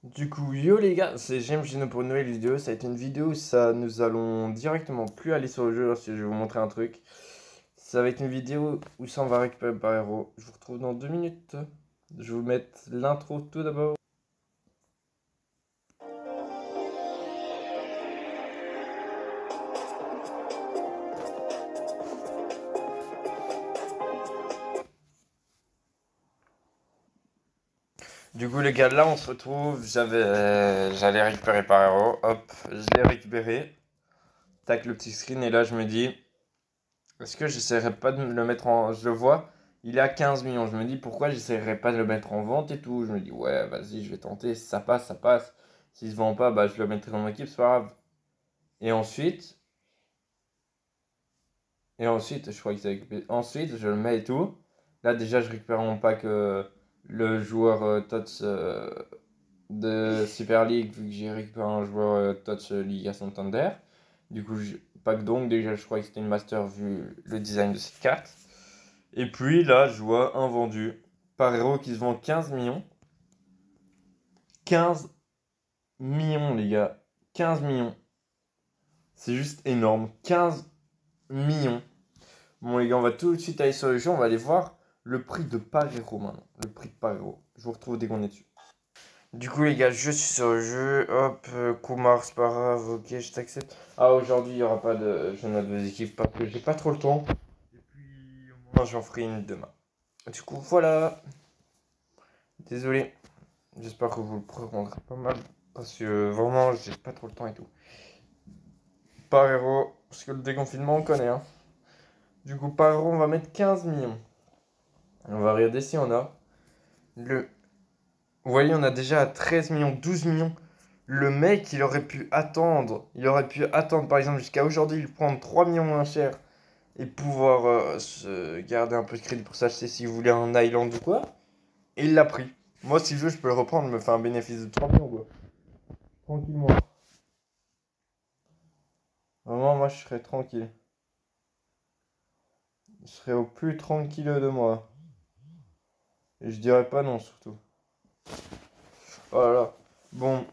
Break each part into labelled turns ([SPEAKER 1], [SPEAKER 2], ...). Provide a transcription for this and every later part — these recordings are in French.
[SPEAKER 1] Du coup, yo les gars, c'est James Gino pour une nouvelle vidéo. Ça a été une vidéo où nous allons directement plus aller sur le jeu parce que je vais vous montrer un truc. Ça va être une vidéo où ça on va récupérer par héros. Je vous retrouve dans 2 minutes. Je vais vous mettre l'intro tout d'abord. Du coup les gars, là on se retrouve. J'allais récupérer par héros. Hop, je l'ai récupéré. Tac le petit screen et là je me dis, est-ce que j'essaierai pas de le mettre en... Je le vois, il est à 15 millions. Je me dis pourquoi j'essaierai pas de le mettre en vente et tout. Je me dis ouais, vas-y, je vais tenter. Si ça passe, ça passe. S'il se vend pas, bah je le mettrai dans mon équipe, c'est pas grave. Et ensuite, je crois que c'est récupéré. Ensuite, je le mets et tout. Là déjà, je récupère mon pack le joueur TOTS de Super League vu que j'ai récupéré un joueur TOTS Liga Santander. Du coup, pack donc déjà, je crois que c'était une master vu le design de cette carte. Et puis là, je vois un vendu par héros qui se vend 15 millions. 15 millions, les gars. 15 millions. C'est juste énorme. 15 millions. Bon, les gars, on va tout de suite aller sur le jeu. On va aller voir le prix de par héros maintenant. Le prix de par héros. Je vous retrouve dès qu'on est dessus. Du coup, les gars, je suis sur le jeu. Hop, Kumar, c'est pas grave. Ok, je t'accepte. Ah, aujourd'hui, il n'y aura pas de jeu de deux équipes parce que j'ai pas trop le temps. Et puis, au moins, j'en ferai une demain. Du coup, voilà. Désolé. J'espère que vous le prendrez pas mal. Parce que vraiment, j'ai pas trop le temps et tout. Par héros, parce que le déconfinement, on connaît. Hein. Du coup, par héros, on va mettre 15 millions. On va regarder si on a. Le... Vous voyez, on a déjà à 13 millions, 12 millions. Le mec, il aurait pu attendre. Il aurait pu attendre, par exemple, jusqu'à aujourd'hui, il prendre 3 millions moins cher. Et pouvoir se garder un peu de crédit pour s'acheter s'il voulait un Island ou quoi. Et il l'a pris. Moi, si je veux, je peux le reprendre, me faire un bénéfice de 3 millions, quoi. Tranquillement. Vraiment, moi, je serais tranquille. Je serais au plus tranquille de moi. Et je dirais pas non, surtout. Voilà. Bon,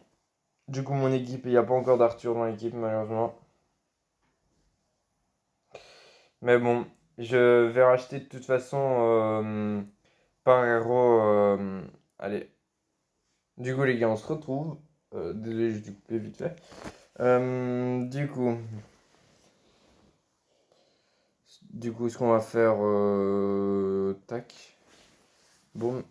[SPEAKER 1] du coup, mon équipe, il n'y a pas encore d'Arthur dans l'équipe, malheureusement. Mais bon, je vais racheter de toute façon par héros. Allez. Du coup, les gars, on se retrouve. Désolé, j'ai dû couper vite fait. Du coup. Ce qu'on va faire. Tac. Bon.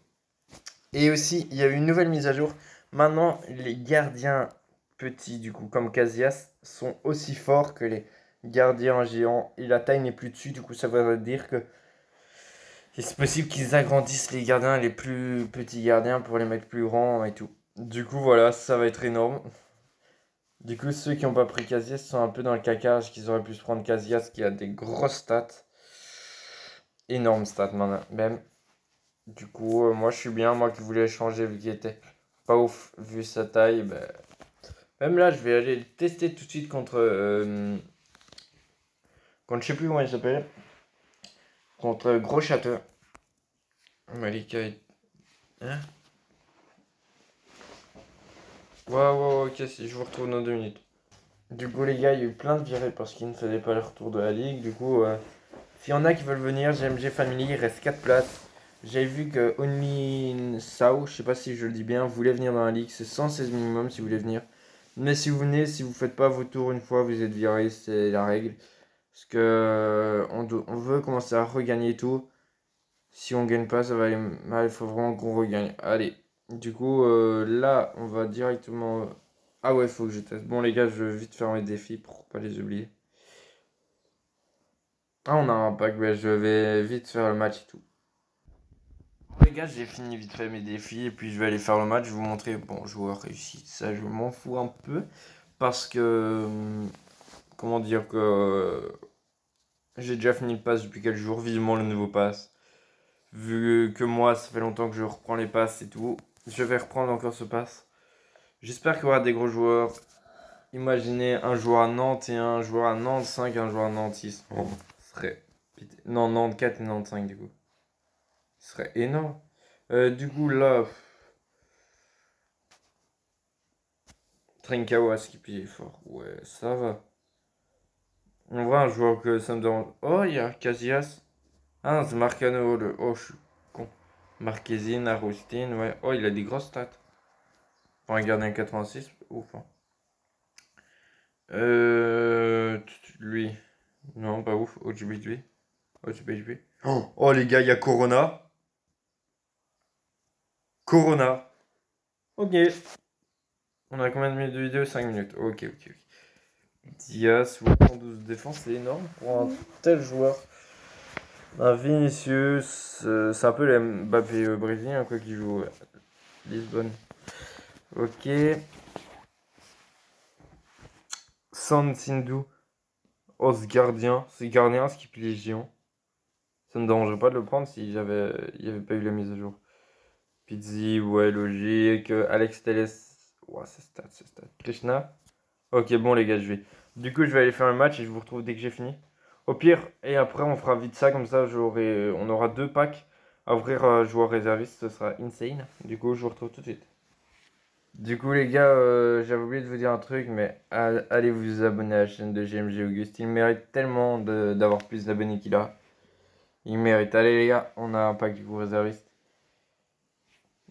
[SPEAKER 1] Et aussi, il y a eu une nouvelle mise à jour. Maintenant, les gardiens petits, du coup, comme Casillas, sont aussi forts que les gardiens géants. Et la taille n'est plus dessus, du coup, ça veut dire que c'est possible qu'ils agrandissent les gardiens, les plus petits gardiens, pour les mettre plus grands et tout. Du coup, voilà, ça va être énorme. Du coup, ceux qui n'ont pas pris Casillas sont un peu dans le caca, qu'ils auraient pu se prendre Casillas qui a des grosses stats. Énormes stats, même. Du coup, moi je suis bien, moi qui voulais changer vu qu'il était pas ouf, vu sa taille. Ben, même là, je vais aller le tester tout de suite contre je sais plus comment il s'appelle. Contre Gros Château. Malika. Hein. Ouais, ok, si je vous retrouve dans 2 minutes. Du coup, les gars, il y a eu plein de virées parce qu'ils ne faisaient pas le retour de la ligue. Du coup, s'il y en a qui veulent venir, GMG Family, il reste 4 places. J'avais vu que Only Sao, je sais pas si je le dis bien, voulait venir dans la ligue. C'est 116 minimum si vous voulez venir. Mais si vous venez, si vous faites pas vos tours une fois, vous êtes viré, c'est la règle. Parce que on veut commencer à regagner tout. Si on gagne pas, ça va aller mal. Il faut vraiment qu'on regagne. Allez. Du coup, là, on va directement. Ah ouais, faut que je teste. Bon, les gars, je vais vite faire mes défis pour pas les oublier. Ah, on a un pack, ouais, je vais vite faire le match et tout. Bon, les gars, j'ai fini vite fait mes défis et puis je vais aller faire le match. Je vais vous montrer. Bon, joueur réussi. Ça, je m'en fous un peu. Parce que. Comment dire que. J'ai déjà fini le pass depuis quelques jours. Vivement le nouveau pass. Vu que moi, ça fait longtemps que je reprends les passes et tout. Je vais reprendre encore ce pass. J'espère qu'il y aura des gros joueurs. Imaginez un joueur à Nantes et un joueur à Nantes 5 et un joueur à Nantes 6. Oh, ce serait. Non, Nantes 4 et Nantes 5 du coup. Ce serait énorme. Du coup, là. Trincao, Skip, il est fort. Ouais, ça va. On voit un joueur que ça me dérange. Oh, il y a Casillas. Ah, c'est Marcano. Oh, je suis con. Marquezine, Arustin, ouais. Oh, il a des grosses stats. Pour un gardien 86, ouf. Hein. Lui. Non, pas ouf. OGBG. OGBG. Oh, les gars, il y a Corona. Corona. Ok. On a combien de minutes de vidéo? 5 minutes. Ok, ok, ok. Diaz, 12 défense, c'est énorme pour un tel joueur. Un Vinicius, c'est un peu le Mbappé brésilien quoi qui joue Lisbonne. Ok. San Sindou. Oh, ce gardien, ce qui plie les géants. Ça ne me dérangerait pas de le prendre si il n'y avait pas eu la mise à jour. Pizzi, ouais, logique. Alex Telles. Ouah, c'est stats. Krishna. Ok, bon, les gars, je vais. Du coup, je vais aller faire un match et je vous retrouve dès que j'ai fini. Au pire, et après, on fera vite ça, comme ça, on aura 2 packs à ouvrir joueur réserviste, ce sera insane. Du coup, je vous retrouve tout de suite. Du coup, les gars, j'avais oublié de vous dire un truc, mais allez vous abonner à la chaîne de GMG Auguste. Il mérite tellement d'avoir plus d'abonnés qu'il a. Il mérite. Allez, les gars, on a un pack du coup réserviste.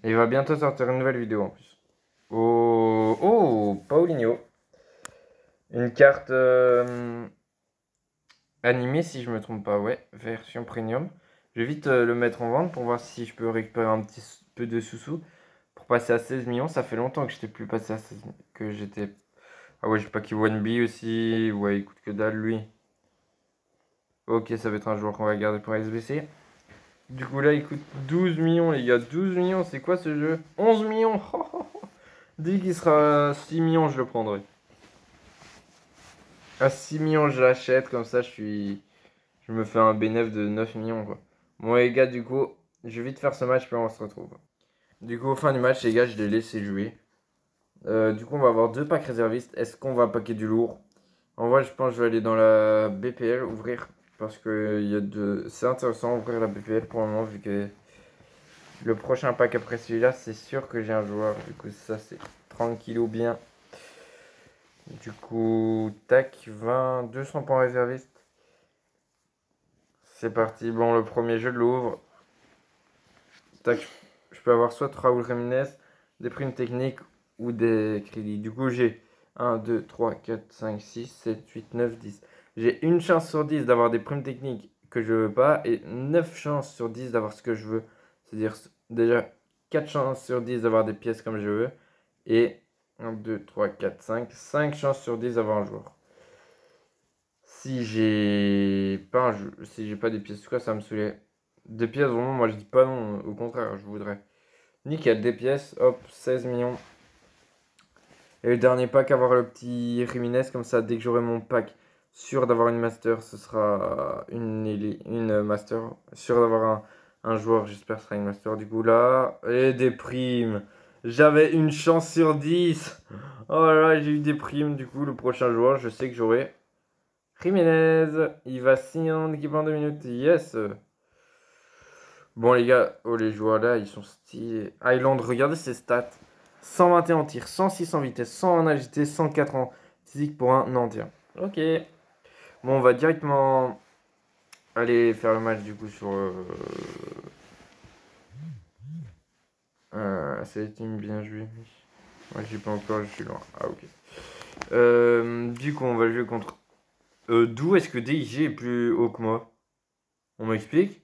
[SPEAKER 1] Et il va bientôt sortir une nouvelle vidéo en plus. Oh, Paulinho. Une carte animée, si je me trompe pas, ouais, version premium. Je vais vite le mettre en vente pour voir si je peux récupérer un petit peu de sous-sous pour passer à 16 millions. Ça fait longtemps que j'étais plus passé à 16 millions, que j'étais... Ah ouais, j'ai pas qu'il One B aussi. Ouais, il coûte que dalle, lui. Ok, ça va être un joueur qu'on va garder pour SBC. Du coup, là, il coûte 12 millions, les gars. 12 millions, c'est quoi ce jeu? 11 millions. Dès qu'il sera 6 millions, je le prendrai. À 6 millions, je l'achète. Comme ça, je me fais un bénéfice de 9 millions, quoi. Bon, les gars, du coup, je vais vite faire ce match, puis on se retrouve. Du coup, au fin du match, les gars, je l'ai laissé jouer. Du coup, on va avoir 2 packs réservistes. Est-ce qu'on va packer du lourd? En vrai, je pense que je vais aller dans la BPL, ouvrir. Parce que c'est intéressant d'ouvrir la BPL pour le moment, vu que le prochain pack après celui-là, c'est sûr que j'ai un joueur. Du coup, ça, c'est tranquillou bien. Du coup, tac, 200 points réservistes. C'est parti. Bon, le premier jeu, je l'ouvre. Tac, je peux avoir soit Raúl Jiménez, des primes techniques ou des crédits. Du coup, j'ai 1, 2, 3, 4, 5, 6, 7, 8, 9, 10. J'ai une chance sur 10 d'avoir des primes techniques que je veux pas et 9 chances sur 10 d'avoir ce que je veux. C'est-à-dire déjà 4 chances sur 10 d'avoir des pièces comme je veux. Et 1, 2, 3, 4, 5 chances sur 10 d'avoir un joueur. Si j'ai pas si j'ai pas des pièces, quoi, ça me saoulait. Des pièces, vraiment, moi je dis pas non, au contraire, je voudrais. Nickel, des pièces, hop, 16 millions. Et le dernier pack, avoir le petit Jiménez, comme ça, dès que j'aurai mon pack sûr d'avoir une master, ce sera une master. Sûr d'avoir un joueur, j'espère, ce sera une master. Du coup, là, et des primes. J'avais une chance sur 10. Oh là là, j'ai eu des primes. Du coup, le prochain joueur, je sais que j'aurai Jiménez. Il va signer en équipe en 2 minutes. Yes. Bon, les gars, oh, les joueurs là, ils sont stylés. Highland, regardez ses stats. 121 en tir, 106 en vitesse, 100 en agilité, 104 en physique pour un entier. Ok. Bon, on va directement aller faire le match du coup sur... c'est une team bien joué. Moi, j'ai pas encore, je suis loin. Ah, ok. Du coup, on va jouer contre... D'où est-ce que DIG est plus haut que moi? On m'explique?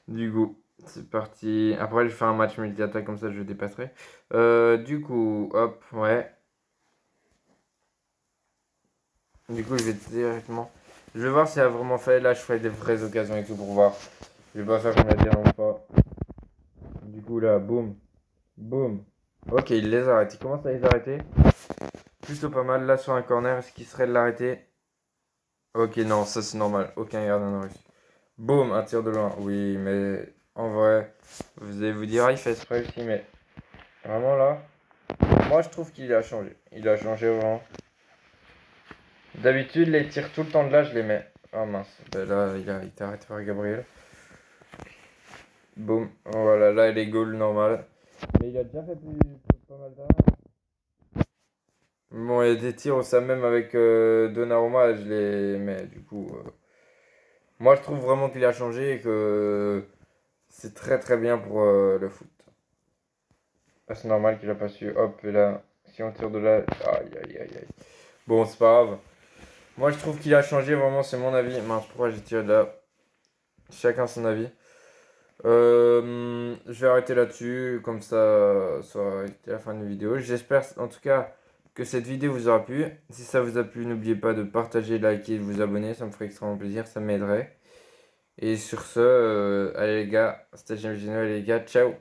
[SPEAKER 1] Du coup, c'est parti. Après, je fais un match multi-attaque, comme ça je dépasserai. Du coup, hop, ouais. Du coup, je vais directement. Je vais voir si elle a vraiment fait. Là, je ferai des vraies occasions et tout pour voir. Je vais pas faire comme la dernière fois. Du coup, là, boum. Boum. Ok, il les arrête. Il commence à les arrêter. Plutôt pas mal. Là, sur un corner, est-ce qu'il serait de l'arrêter? Ok, non, ça c'est normal. Aucun gardien n'a réussi. Boum, un tir de loin. Oui, mais en vrai, vous allez vous dire, ah, il fait exprès aussi, mais vraiment là, moi je trouve qu'il a changé. Il a changé vraiment. D'habitude, les tirs tout le temps de là, je les mets. Ah mince, ben là, il était arrêté par Gabriel. Boum, voilà, là, elle est goal normale. Mais il a déjà fait pas mal d'arrêts. Bon, il y a des tirs au ça même avec Donnarumma, je les mets du coup. Moi, je trouve vraiment qu'il a changé et que c'est très très bien pour le foot. Ah, c'est normal qu'il a pas su. Hop, et là, si on tire de là. Aïe aïe aïe aïe. Bon, c'est pas grave. Moi, je trouve qu'il a changé, vraiment, c'est mon avis. Mince, pourquoi j'ai tiré de là? Chacun son avis. Je vais arrêter là-dessus, comme ça aura été la fin de la vidéo. J'espère en tout cas que cette vidéo vous aura plu. Si ça vous a plu, n'oubliez pas de partager, liker, de vous abonner, ça me ferait extrêmement plaisir, ça m'aiderait. Et sur ce, allez les gars, c'était James Gino, allez les gars, ciao!